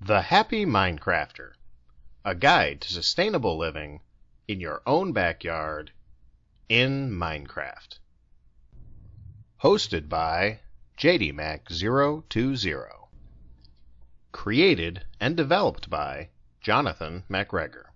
The Happy MineCrafter, a guide to sustainable living in your own backyard in Minecraft. Hosted by JDMac020. Created and developed by Jonathan MacGregor.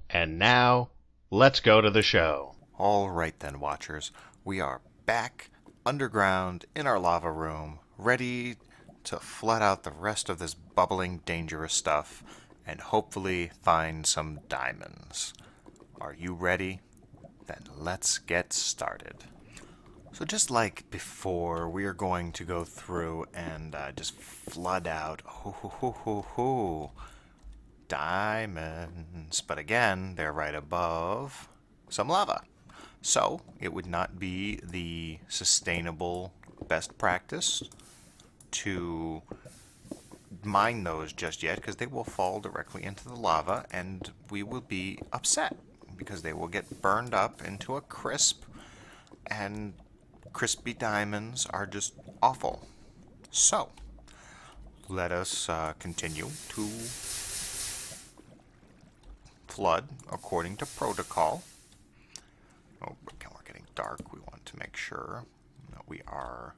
And now, let's go to the show. All right then, Watchers. We are back underground in our lava room, ready to flood out the rest of this bubbling, dangerous stuff and hopefully find some diamonds. Are you ready? Then let's get started. So just like before, we are going to go through and just flood out diamonds. But again, they're right above some lava. So it would not be the sustainable best practice to mine those just yet, because they will fall directly into the lava and we will be upset because they will get burned up into a crisp, and crispy diamonds are just awful. So let us continue to flood according to protocol. Oh, we're getting dark. We want to make sure that we are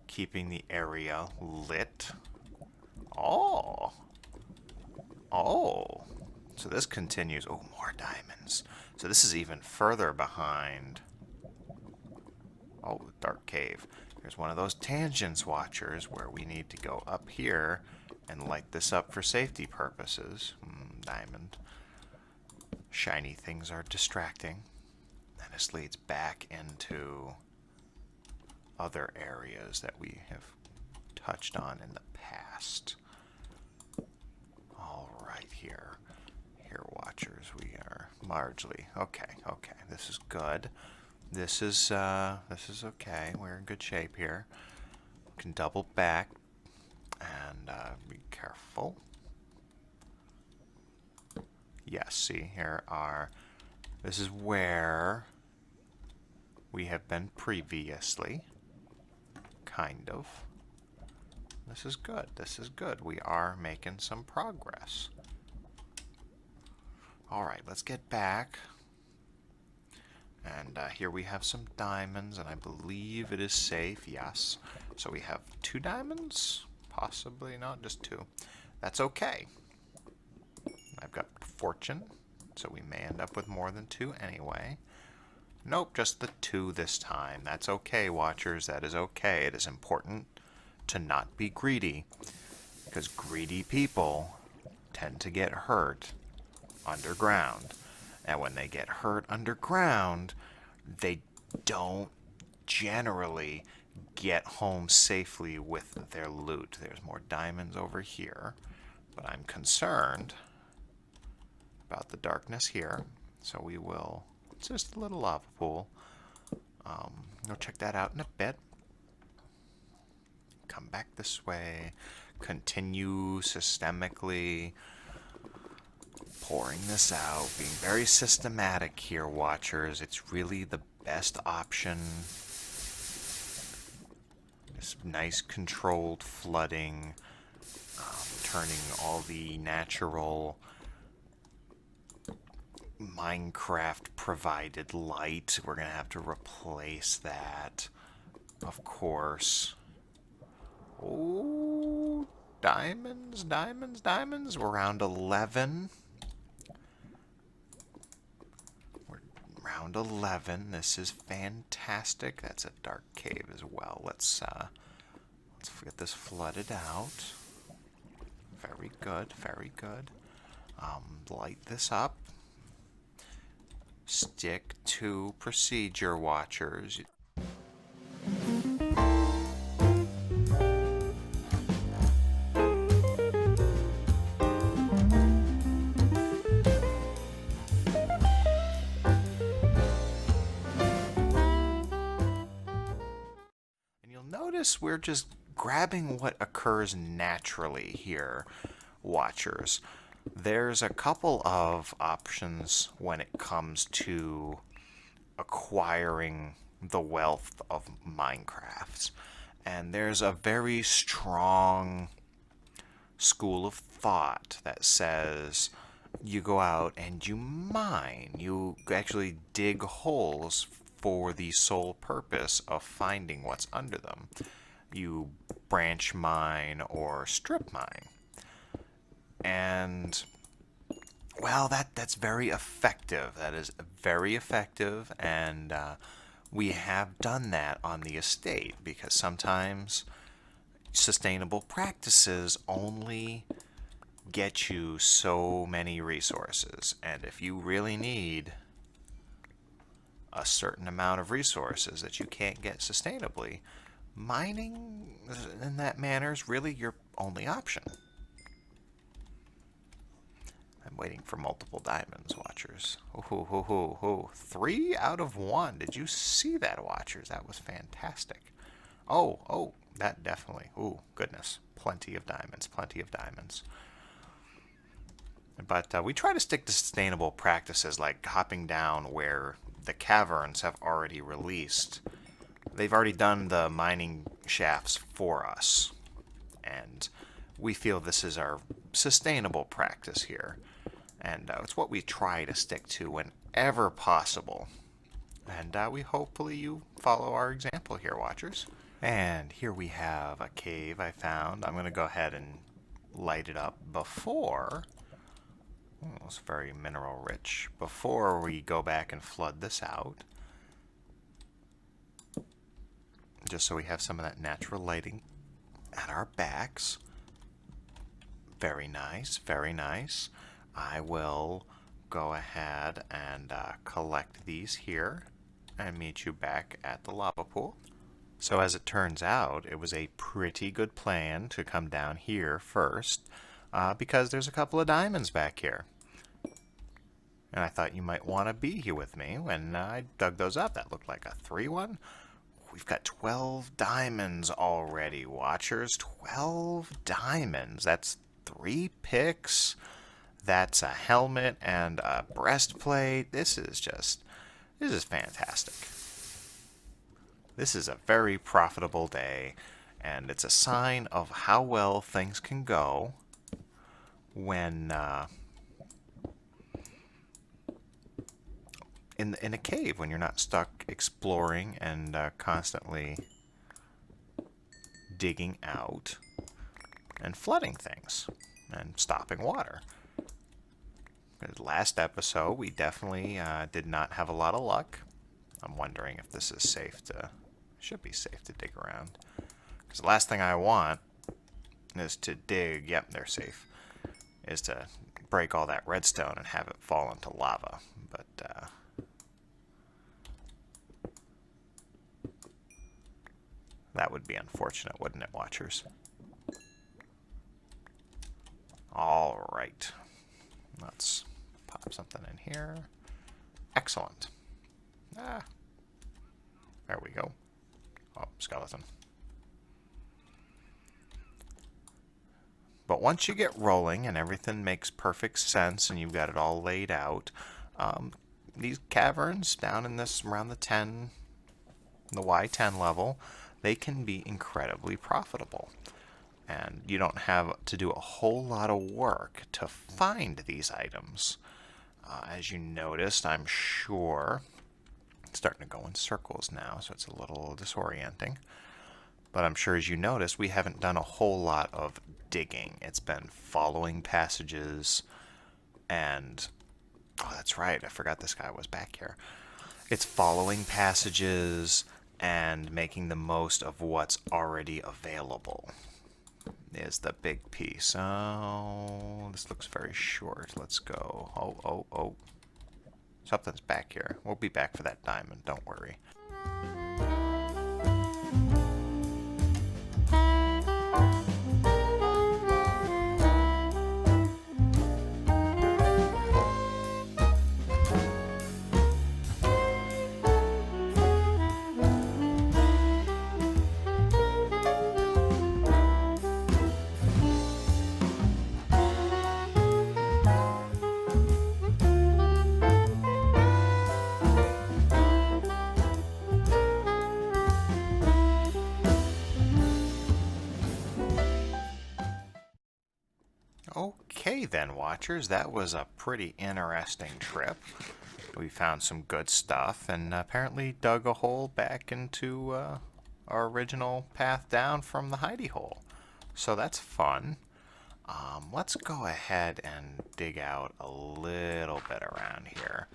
keeping the area lit. Oh. So this continues. Oh, more diamonds. So this is even further behind. Oh, dark cave. There's one of those tangents, Watchers, where we need to go up here and light this up for safety purposes. Diamond. Shiny things are distracting. And this leads back into other areas that we have touched on in the past. All right, here, Watchers, we are largely okay. This is good. This is okay. We're in good shape here. We can double back and be careful. Yes, see, here are. This is where we have been previously. Kind of. This is good. This is good. We are making some progress. Alright, let's get back. And here we have some diamonds, and I believe it is safe. Yes. So we have 2 diamonds? Possibly not, just 2. That's okay. I've got fortune, so we may end up with more than 2 anyway. Nope, just the 2 this time. That's okay, Watchers. That is okay. It is important to not be greedy, because greedy people tend to get hurt underground. And when they get hurt underground, they don't generally get home safely with their loot. There's more diamonds over here, but I'm concerned about the darkness here, so we will. It's just a little lava pool. We'll check that out in a bit. Come back this way. Continue systemically pouring this out. Being very systematic here, Watchers. It's really the best option. This nice controlled flooding. Turning all the natural Minecraft provided light. We're gonna have to replace that, of course. Oh, diamonds. We're around 11. We're around 11. This is fantastic. That's a dark cave as well. Let's get this flooded out. Very good. Light this up. Stick to procedure, Watchers. And you'll notice we're just grabbing what occurs naturally here, Watchers. There's a couple of options when it comes to acquiring the wealth of Minecraft. And there's a very strong school of thought that says you go out and you mine. You actually dig holes for the sole purpose of finding what's under them. You branch mine or strip mine. And, well, that's very effective. That is very effective, and we have done that on the estate because sometimes sustainable practices only get you so many resources, and if you really need a certain amount of resources that you can't get sustainably, mining in that manner is really your only option. I'm waiting for multiple diamonds, watchers. Ooh. 3 out of 1. Did you see that, watchers? That was fantastic. Oh, that definitely. Ooh, goodness. Plenty of diamonds, plenty of diamonds. But we try to stick to sustainable practices like hopping down where the caverns have already released. They've already done the mining shafts for us. And we feel this is our sustainable practice here. And it's what we try to stick to whenever possible. And hopefully you follow our example here, watchers. And here we have a cave I found. I'm going to go ahead and light it up before... Oh, it's very mineral rich. Before we go back and flood this out. Just so we have some of that natural lighting at our backs. Very nice, very nice. I will go ahead and collect these here and meet you back at the lava pool. So as it turns out, it was a pretty good plan to come down here first because there's a couple of diamonds back here. And I thought you might want to be here with me when I dug those up. That looked like a 3-1. We've got 12 diamonds already, watchers. 12 diamonds. That's 3 picks. That's a helmet and a breastplate. This is fantastic. This is a very profitable day, and it's a sign of how well things can go when in a cave, when you're not stuck exploring and constantly digging out and flooding things and stopping water. Last episode, we definitely did not have a lot of luck. I'm wondering if this is safe to... Should be safe to dig around. Because the last thing I want is to dig... Yep, they're safe. Is to break all that redstone and have it fall into lava. But, that would be unfortunate, wouldn't it, watchers? All right. Let's pop something in here. Excellent. There we go. Oh, skeleton. But once you get rolling and everything makes perfect sense and you've got it all laid out, these caverns down in this, around the Y10 level, they can be incredibly profitable. And you don't have to do a whole lot of work to find these items. As you noticed, I'm sure, it's starting to go in circles now, so it's a little disorienting. But I'm sure, as you noticed, we haven't done a whole lot of digging. It's been following passages and... Oh, that's right, I forgot this guy was back here. It's following passages and making the most of what's already available. Is the big piece. Oh, this looks very short. Let's go. Oh. Something's back here. We'll be back for that diamond, don't worry. Okay then, Watchers, that was a pretty interesting trip. We found some good stuff and apparently dug a hole back into our original path down from the hidey hole. So that's fun. Let's go ahead and dig out a little bit around here.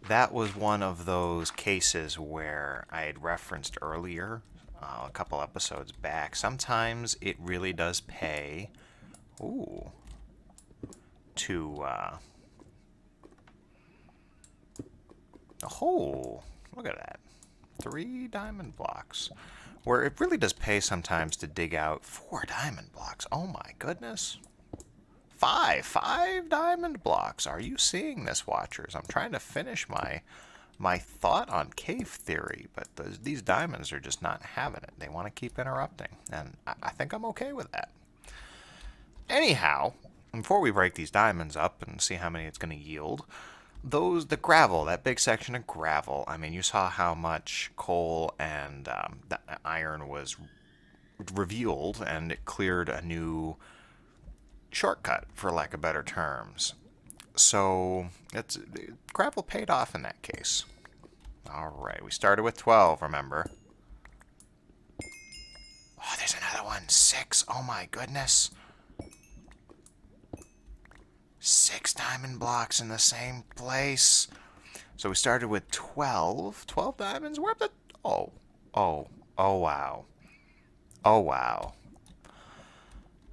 That was one of those cases where I had referenced earlier, a couple episodes back. Sometimes it really does pay, to, look at that. 3 diamond blocks. Where it really does pay sometimes to dig out 4 diamond blocks. Oh my goodness. 5 diamond blocks. Are you seeing this, Watchers? I'm trying to finish my thought on cave theory, but these diamonds are just not having it. They want to keep interrupting, and I think I'm okay with that. Anyhow, before we break these diamonds up and see how many it's going to yield, the gravel, that big section of gravel, I mean, you saw how much coal and the iron was revealed, and it cleared a new shortcut, for lack of better terms. So, gravel paid off in that case. Alright, we started with 12, remember? Oh, there's another one. 6. Oh my goodness. 6 diamond blocks in the same place. So we started with 12. 12 diamonds? We're up to... Oh wow. Oh wow.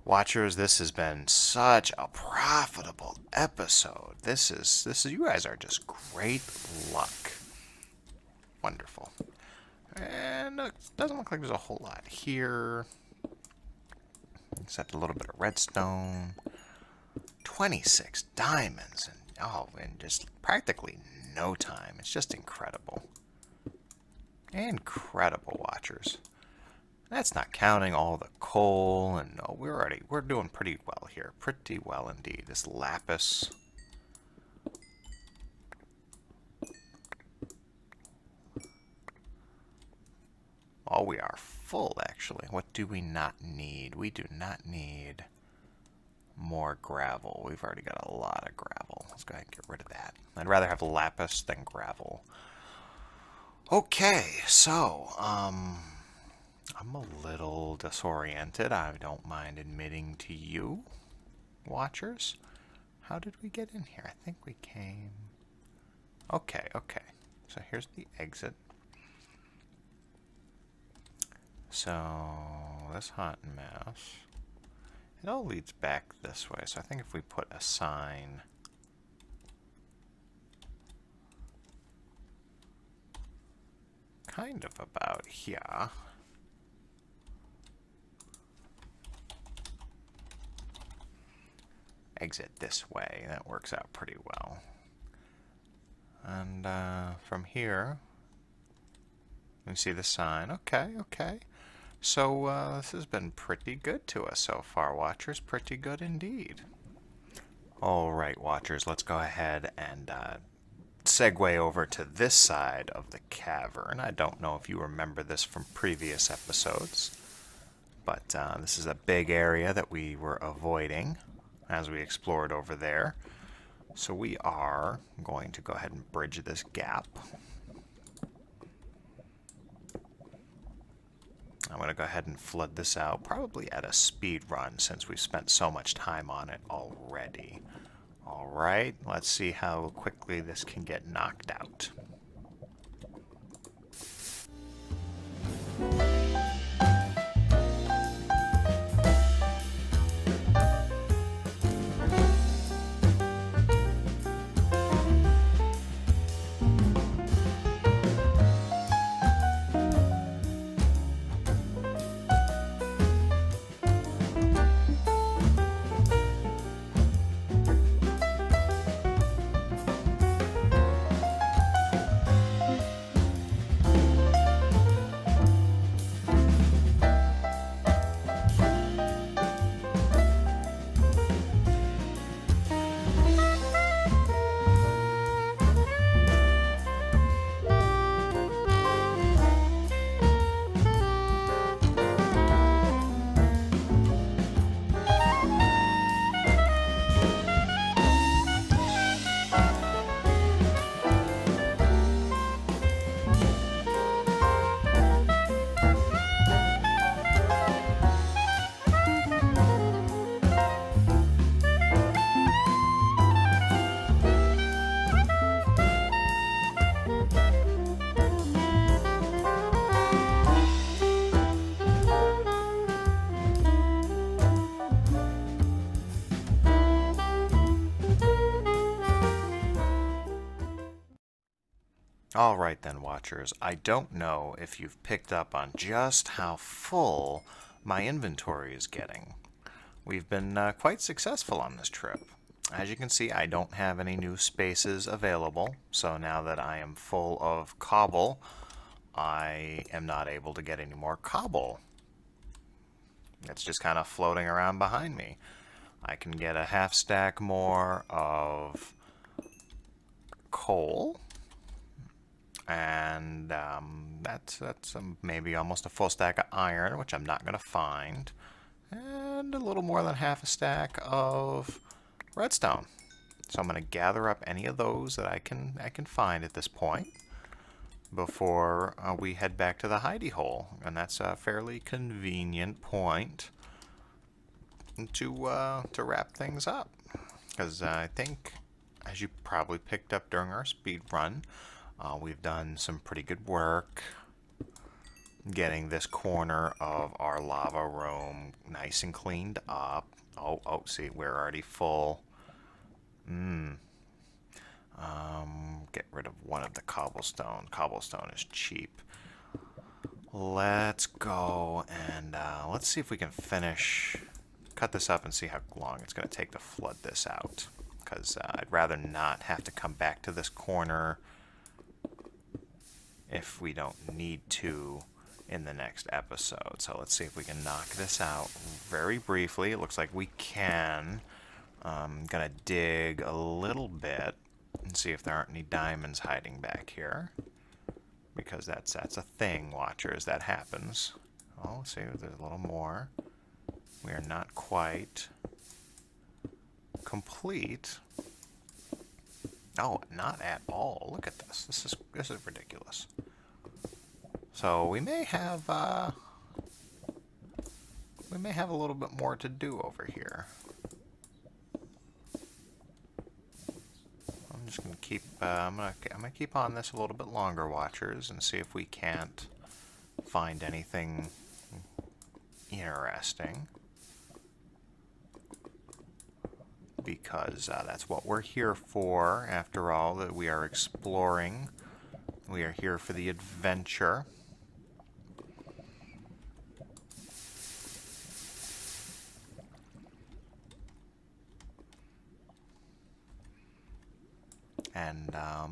Watchers, this has been such a profitable episode. This is you guys are just great luck. Wonderful. And it doesn't look like there's a whole lot here, except a little bit of redstone. 26 diamonds, and in just practically no time. It's just incredible. Incredible, Watchers. That's not counting all the coal, and we're doing pretty well here. Pretty well indeed. This lapis. Oh, we are full, actually. What do we not need? We do not need more gravel. We've already got a lot of gravel. Let's go ahead and get rid of that. I'd rather have lapis than gravel. Okay, so, I'm a little disoriented. I don't mind admitting to you, Watchers. How did we get in here? I think we came... Okay. So here's the exit. So, this hot mess... It all leads back this way, so I think if we put a sign... kind of about here... exit this way, that works out pretty well. And from here, you see the sign. Okay. So this has been pretty good to us so far, Watchers. Pretty good indeed. Alright, Watchers, let's go ahead and segue over to this side of the cavern. I don't know if you remember this from previous episodes, but this is a big area that we were avoiding as we explored over there. So we are going to go ahead and bridge this gap. I'm going to go ahead and flood this out, probably at a speed run since we've spent so much time on it already. Alright, let's see how quickly this can get knocked out. Alright then, watchers. I don't know if you've picked up on just how full my inventory is getting. We've been quite successful on this trip. As you can see, I don't have any new spaces available, so now that I am full of cobble, I am not able to get any more cobble. It's just kind of floating around behind me. I can get a half stack more of coal, and that's maybe almost a full stack of iron, which I'm not going to find, and a little more than half a stack of redstone. So I'm going to gather up any of those that I can find at this point before we head back to the hidey hole, and that's a fairly convenient point to wrap things up, because I think, as you probably picked up during our speed run, we've done some pretty good work getting this corner of our lava room nice and cleaned up. Oh, see, we're already full. Get rid of one of the cobblestone. Cobblestone is cheap. Let's go and let's see if we can cut this up and see how long it's going to take to flood this out. Because I'd rather not have to come back to this corner if we don't need to in the next episode. So let's see if we can knock this out very briefly. It looks like we can. I'm going to dig a little bit and see if there aren't any diamonds hiding back here. Because that's a thing, watchers, that happens. Oh, let's see if there's a little more. We are not quite complete. Oh, not at all. Look at this. This is ridiculous. So we may have a little bit more to do over here. I'm just gonna keep I'm gonna keep on this a little bit longer, watchers, and see if we can't find anything interesting. Because that's what we're here for, after all, that we are exploring. We are here for the adventure. And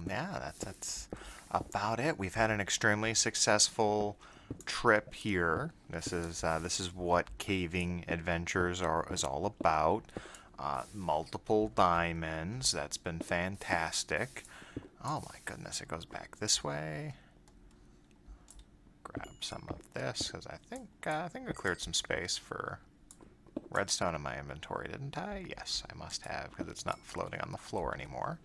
yeah, that's about it. We've had an extremely successful trip here. This is what caving adventures is all about. Multiple diamonds. That's been fantastic. Oh my goodness, it goes back this way. Grab some of this, because I think I cleared some space for redstone in my inventory, didn't I? Yes, I must have, because it's not floating on the floor anymore.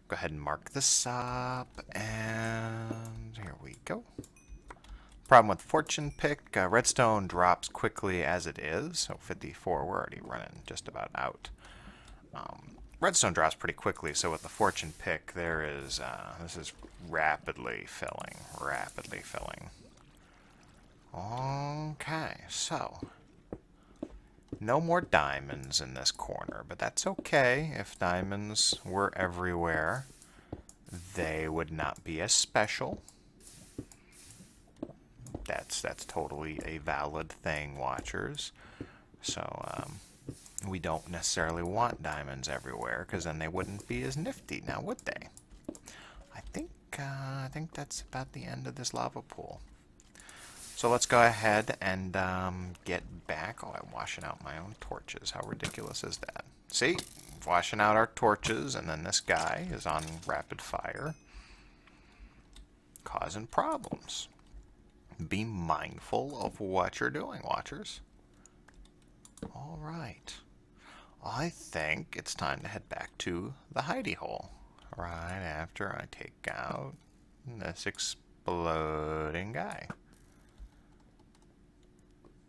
Go ahead and mark this up, and here we go. Problem with fortune pick, redstone drops quickly as it is. So 54, we're already running just about out. Redstone drops pretty quickly, so with the fortune pick, this is rapidly filling. Okay, so no more diamonds in this corner, but that's okay. If diamonds were everywhere, they would not be as special. That's totally a valid thing, watchers. So we don't necessarily want diamonds everywhere, because then they wouldn't be as nifty, now would they? I think that's about the end of this lava pool. So let's go ahead and get back. Oh, I'm washing out my own torches. How ridiculous is that? See? Washing out our torches, and then this guy is on rapid fire, causing problems. Be mindful of what you're doing, watchers. Alright. I think it's time to head back to the hidey hole. Right after I take out this exploding guy.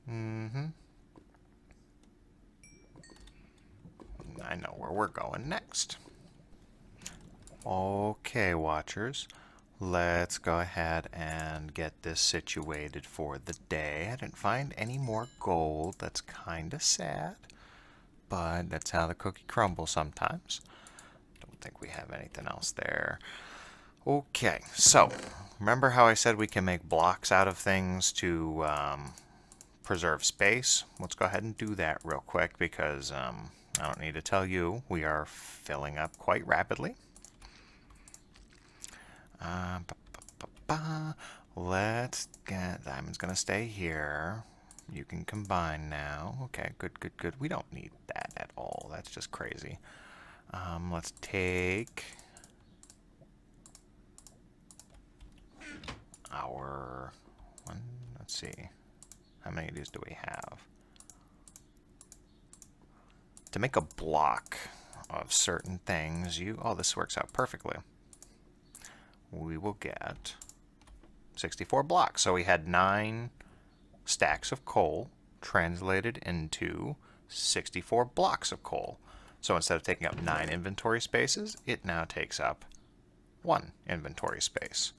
I know where we're going next. Okay, watchers. Let's go ahead and get this situated for the day. I didn't find any more gold. That's kind of sad, but that's how the cookie crumbles sometimes. Don't think we have anything else there. Okay, so remember how I said we can make blocks out of things to preserve space? Let's go ahead and do that real quick because I don't need to tell you, we are filling up quite rapidly. Let's get, diamond's gonna stay here. You can combine now. Okay, good, good, good. We don't need that at all. That's just crazy. Let's take our one. Let's see. How many of these do we have? To make a block of certain things, oh, this works out perfectly. We will get 64 blocks. So we had 9 stacks of coal translated into 64 blocks of coal. So instead of taking up 9 inventory spaces, it now takes up 1 inventory space.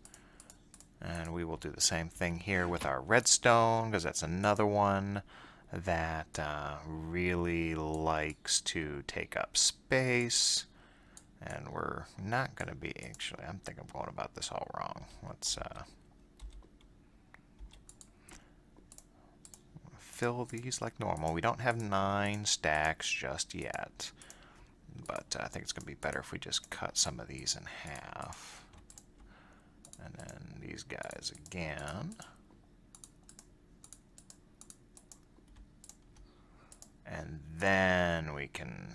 And we will do the same thing here with our redstone, because that's another one that really likes to take up space. And we're not going to be, actually, I think I'm going about this all wrong. Let's fill these like normal. We don't have 9 stacks just yet, but I think it's going to be better if we just cut some of these in half. And then these guys again. And then we can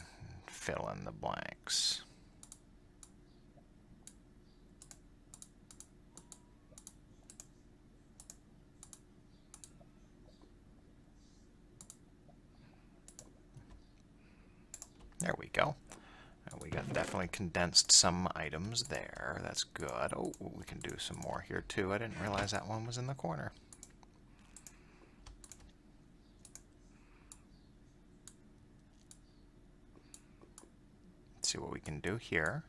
fill in the blanks. There we go. We got definitely condensed some items there. That's good. Oh, we can do some more here too. I didn't realize that one was in the corner. Let's see what we can do here.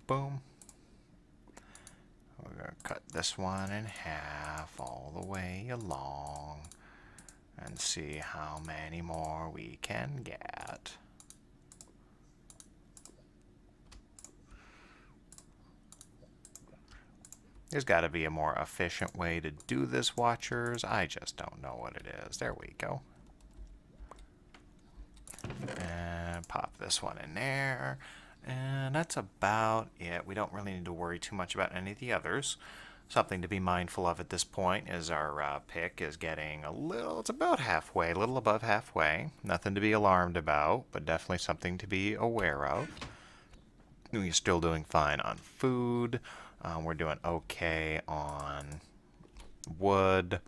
Boom. We're going to cut this one in half all the way along and see how many more we can get. There's got to be a more efficient way to do this, watchers. I just don't know what it is. There we go. And pop this one in there. And that's about it. We don't really need to worry too much about any of the others. Something to be mindful of at this point is our pick is getting a little, it's about halfway, a little above halfway. Nothing to be alarmed about, but definitely something to be aware of. We're still doing fine on food. We're doing okay on wood.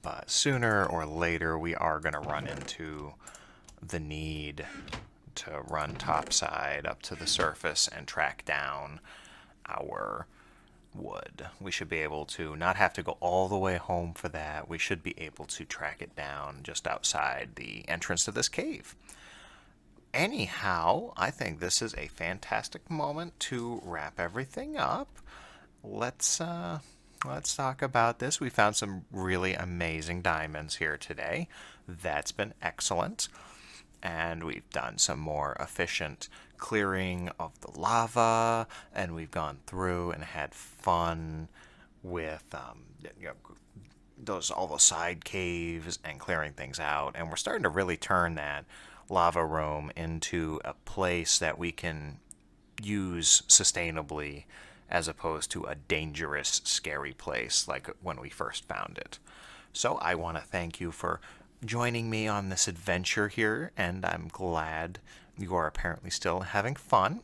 But sooner or later, we are going to run into the need to run topside up to the surface and track down our wood. We should be able to not have to go all the way home for that. We should be able to track it down just outside the entrance to this cave. Anyhow, I think this is a fantastic moment to wrap everything up. Let's talk about this. We found some really amazing diamonds here today. That's been excellent. And we've done some more efficient clearing of the lava, and we've gone through and had fun with all those side caves and clearing things out. And we're starting to really turn that lava room into a place that we can use sustainably, as opposed to a dangerous, scary place like when we first found it. So I want to thank you for joining me on this adventure here, and I'm glad you are apparently still having fun.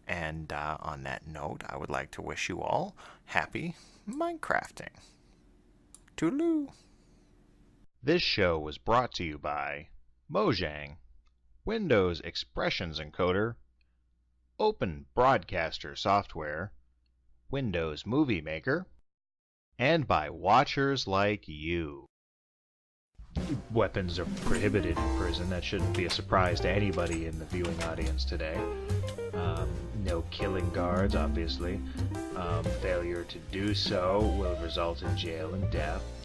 And on that note, I would like to wish you all happy MineCrafting. Toodaloo! This show was brought to you by Mojang, Windows Expressions Encoder, Open Broadcaster Software, Windows Movie Maker, and by watchers like you. Weapons are prohibited in prison. That shouldn't be a surprise to anybody in the viewing audience today. No killing guards, obviously. Failure to do so will result in jail and death.